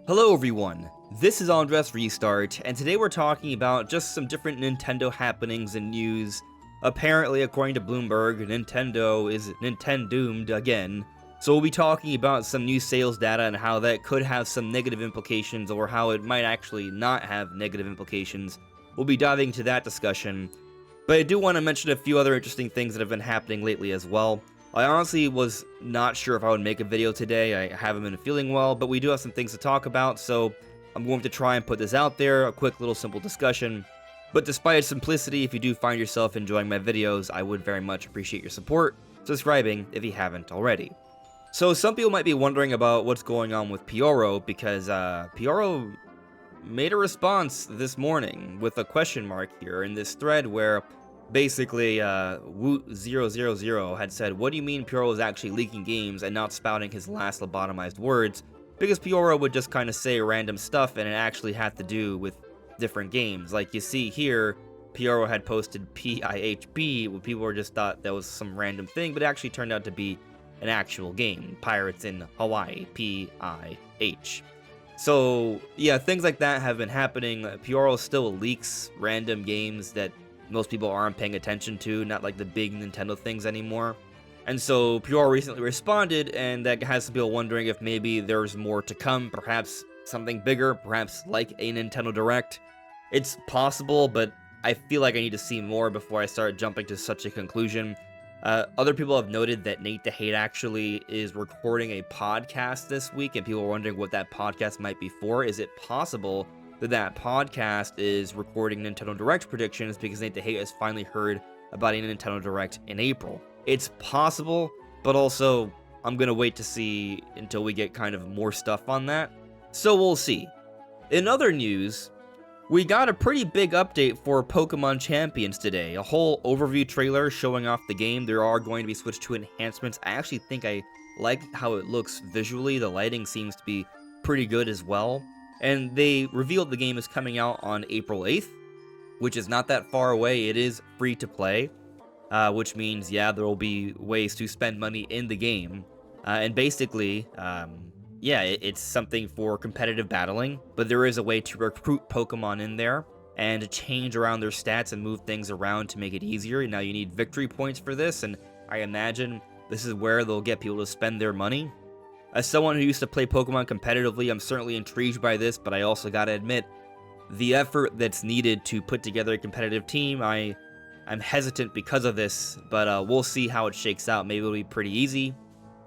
Hello everyone, this is AndresRestart, and today we're talking about just some different Nintendo happenings and news. Apparently, according to Bloomberg, Nintendo is Nintendoomed again, so we'll be talking about some new sales data and how that could have some negative implications, or how it might actually not have negative implications. We'll be diving into that discussion, but I do want to mention a few other interesting things that have been happening lately as well. I honestly was not sure if I would make a video today. I haven't been feeling well, but we do have some things to talk about, so I'm going to try and put this out there, a quick little simple discussion. But despite its simplicity, if you do find yourself enjoying my videos, I would very much appreciate your support, subscribing if you haven't already. So some people might be wondering about what's going on with Pyoro, because Pyoro made a response this morning with a question mark here in this thread where basically, Woot000 had said, "What do you mean Pyoro is actually leaking games and not spouting his last lobotomized words?" Because Pyoro would just kind of say random stuff and it actually had to do with different games. Like you see here, Pyoro had posted PIHB, where people were just thought that was some random thing, but it actually turned out to be an actual game. Pirates in Hawaii, PIH. So, yeah, things like that have been happening. Pyoro still leaks random games that most people aren't paying attention to, not like the big Nintendo things anymore. And so Pyoro recently responded, and that has some people wondering if maybe there's more to come, perhaps something bigger, perhaps like a Nintendo Direct. It's possible, but I feel like I need to see more before I start jumping to such a conclusion. Other people have noted that Nate the Hate actually is recording a podcast this week, and people are wondering what that podcast might be for. Is it possible that podcast is recording Nintendo Direct predictions because Nate the Hate has finally heard about a Nintendo Direct in April? It's possible, but also I'm gonna wait to see until we get kind of more stuff on that. So we'll see. In other news, we got a pretty big update for Pokémon Champions today. A whole overview trailer showing off the game. There are going to be Switch 2 enhancements. I actually think I like how it looks visually. The lighting seems to be pretty good as well. And they revealed the game is coming out on April 8th, which is not that far away. It is free to play, which means, yeah, there will be ways to spend money in the game. And basically, yeah, it's something for competitive battling, but there is a way to recruit Pokemon in there and to change around their stats and move things around to make it easier. Now, you need victory points for this, and I imagine this is where they'll get people to spend their money. As someone who used to play Pokemon competitively, I'm certainly intrigued by this, but I also gotta admit, the effort that's needed to put together a competitive team, I'm hesitant because of this, but we'll see how it shakes out. Maybe it'll be pretty easy.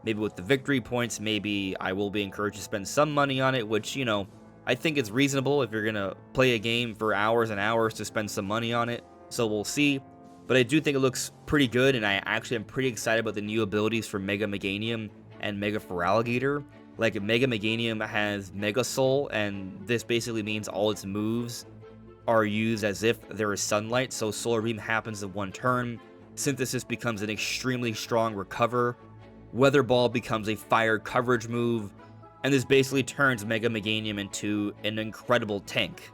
Maybe with the victory points, maybe I will be encouraged to spend some money on it, which, you know, I think it's reasonable if you're gonna play a game for hours and hours to spend some money on it, so we'll see. But I do think it looks pretty good, and I actually am pretty excited about the new abilities for Mega Meganium and Mega Feraligatr. Like, Mega Meganium has Mega Soul, and this basically means all its moves are used as if there is sunlight, so Solar Beam happens in one turn, Synthesis becomes an extremely strong recover, Weather Ball becomes a fire coverage move, and this basically turns Mega Meganium into an incredible tank.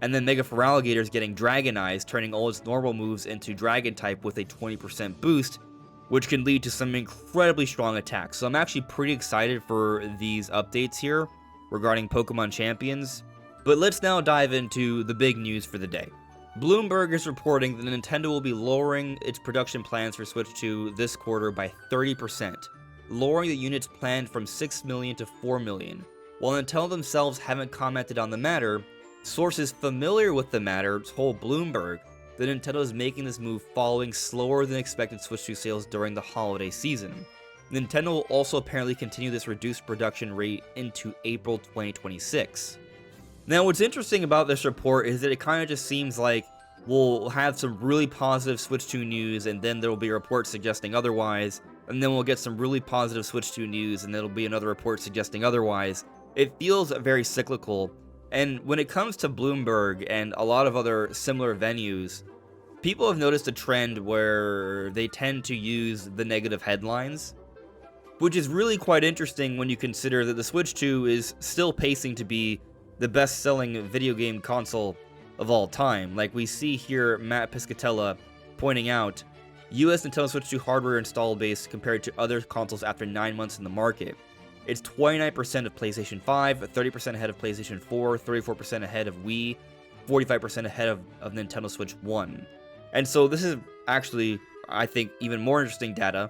And then Mega Feraligatr is getting Dragon Eyes, turning all its normal moves into Dragon type with a 20% boost, which can lead to some incredibly strong attacks. So I'm actually pretty excited for these updates here regarding Pokémon Champions. But let's now dive into the big news for the day. Bloomberg is reporting that Nintendo will be lowering its production plans for Switch 2 this quarter by 30%, lowering the units planned from 6 million to 4 million. While Nintendo themselves haven't commented on the matter, sources familiar with the matter told Bloomberg that Nintendo is making this move following slower than expected Switch 2 sales during the holiday season. Nintendo will also apparently continue this reduced production rate into April 2026. Now, what's interesting about this report is that it kind of just seems like we'll have some really positive Switch 2 news, and then there will be a report suggesting otherwise, and then we'll get some really positive Switch 2 news, and there'll be another report suggesting otherwise. It feels very cyclical, and when it comes to Bloomberg and a lot of other similar venues, people have noticed a trend where they tend to use the negative headlines, which is really quite interesting when you consider that the Switch 2 is still pacing to be the best-selling video game console of all time. Like we see here, Matt Piscatella pointing out, US Nintendo Switch 2 hardware install base compared to other consoles after 9 months in the market. It's 29% of PlayStation 5, 30% ahead of PlayStation 4, 34% ahead of Wii, 45% ahead of Nintendo Switch 1. And so this is actually, I think, even more interesting data,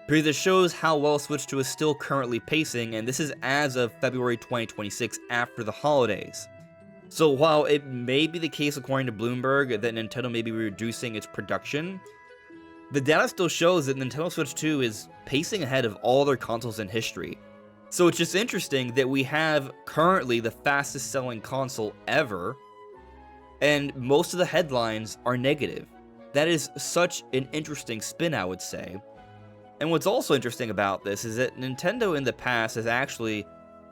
because it shows how well Switch 2 is still currently pacing, and this is as of February 2026, after the holidays. So while it may be the case, according to Bloomberg, that Nintendo may be reducing its production, the data still shows that Nintendo Switch 2 is pacing ahead of all their consoles in history. So it's just interesting that we have currently the fastest selling console ever, and most of the headlines are negative. That is such an interesting spin, I would say. And what's also interesting about this is that Nintendo in the past has actually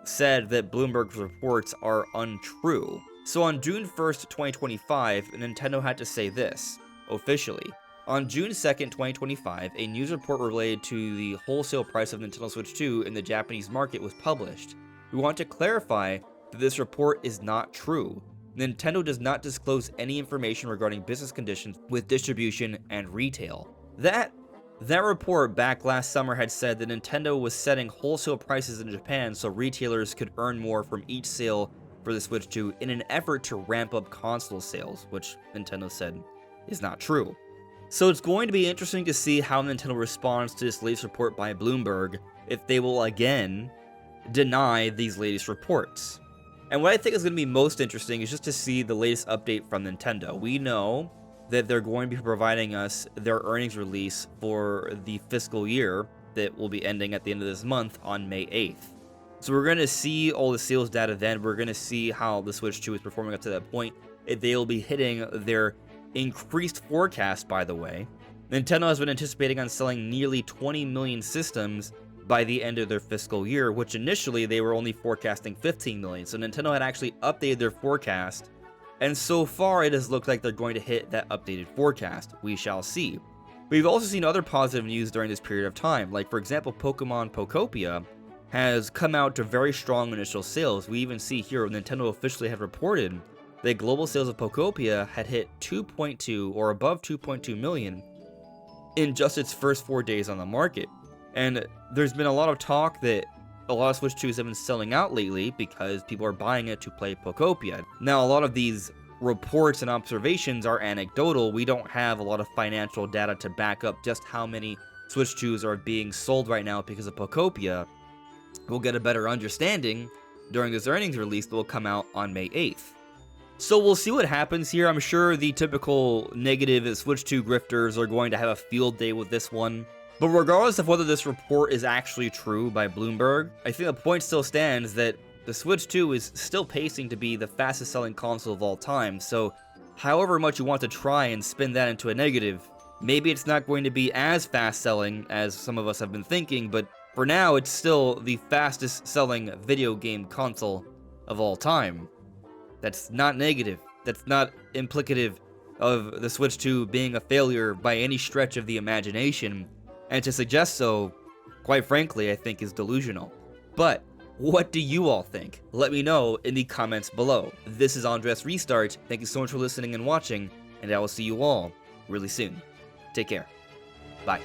said that Bloomberg's reports are untrue. So on June 1st, 2025, Nintendo had to say this, officially. On June 2nd, 2025, a news report related to the wholesale price of Nintendo Switch 2 in the Japanese market was published. We want to clarify that this report is not true. Nintendo does not disclose any information regarding business conditions with distribution and retail. That report back last summer had said that Nintendo was setting wholesale prices in Japan so retailers could earn more from each sale for the Switch 2 in an effort to ramp up console sales, which Nintendo said is not true. So it's going to be interesting to see how Nintendo responds to this latest report by Bloomberg, if they will again deny these latest reports. And what I think is going to be most interesting is just to see the latest update from Nintendo. We know that they're going to be providing us their earnings release for the fiscal year that will be ending at the end of this month on May 8th. So we're going to see all the sales data then. We're going to see how the Switch 2 is performing up to that point. They'll be hitting their increased forecast, by the way. Nintendo has been anticipating on selling nearly 20 million systems by the end of their fiscal year, which initially they were only forecasting 15 million. So Nintendo had actually updated their forecast, and so far it has looked like they're going to hit that updated forecast. We shall see. We've also seen other positive news during this period of time, like for example, Pokemon Pokopia has come out to very strong initial sales. We even see here Nintendo officially had reported that global sales of Pokopia had hit 2.2 or above 2.2 million in just its first 4 days on the market. And there's been a lot of talk that a lot of Switch 2s have been selling out lately because people are buying it to play Pokopia. Now, a lot of these reports and observations are anecdotal. We don't have a lot of financial data to back up just how many Switch 2s are being sold right now because of Pokopia. We'll get a better understanding during this earnings release that will come out on May 8th. So we'll see what happens here. I'm sure the typical negative Switch 2 grifters are going to have a field day with this one. But regardless of whether this report is actually true by Bloomberg, I think the point still stands that the Switch 2 is still pacing to be the fastest selling console of all time. So however much you want to try and spin that into a negative, maybe it's not going to be as fast selling as some of us have been thinking, but for now it's still the fastest selling video game console of all time. That's not negative. That's not implicative of the Switch 2 being a failure by any stretch of the imagination. And to suggest so, quite frankly, I think is delusional. But what do you all think? Let me know in the comments below. This is AndresRestart. Thank you so much for listening and watching, and I will see you all really soon. Take care. Bye.